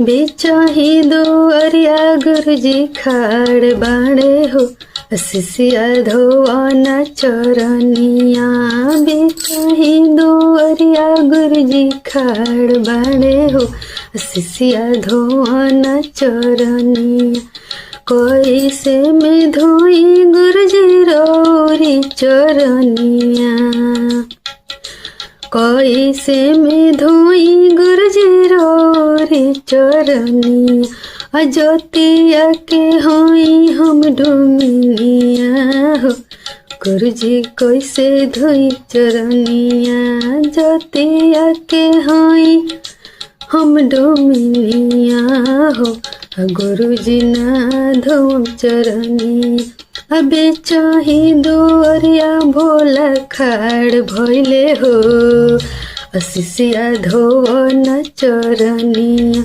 बेचाही दुअरिया गुरुजी खाड़ बाड़े हो, शिष्या धोवाना चरनिया। बेचाही दुअरिया गुरुजी खाड़ बाड़े हो, शिष्या धोवाना चरनिया। कैसे में धोई गुरुजी रोरी चरनिया, कैसे में धोई गुरुजी रोरी चरनिया। अजोतिया के होई हम डुमिनिया हो, गुरुजी कैसे धोई चरनिया। जोतिया के होई हम डुमिनिया हो, गुरुजी ना धोम चरनिया। अबे चाही दुअरिया भोला खाड़ भइले हो, शिष्या धोवना चरनिया।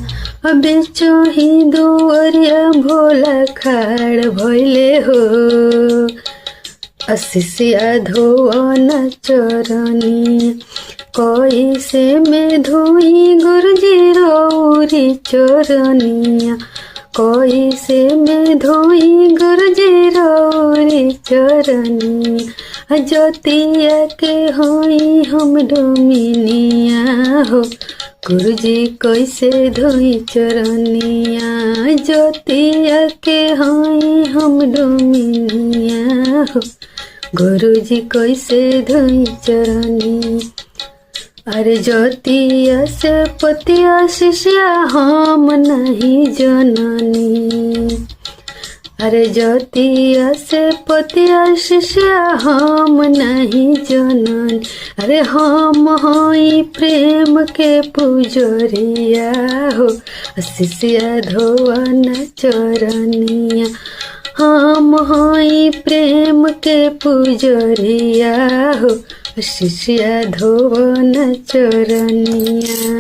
अबे चाही दुअरिया भोला खाड़ भइले हो, शिष्या धोवना चरनिया। कैसे में धोई गुरुजी रोरी चरनिया, कैसे में धोई गुरुजी रोरी चरनिया। जोतिया के होई हम डोमिनिया हो, गुरुजी कैसे धोई चरनिया। जोतिया के होई हम डोमिनिया हो, गुरुजी कैसे धोई चरनिया। अरे ज्योतिया से पतिया शिष्या हम नहीं जननी, अरे ज्योतिया से पतिया शिष्या हम नहीं जननी। अरे हम होई प्रेम के पुजरिया हो, शिष्या धोवना चरनिया। हम होई प्रेम के पुजरिया हो, शिष्या धोवना चरनिया।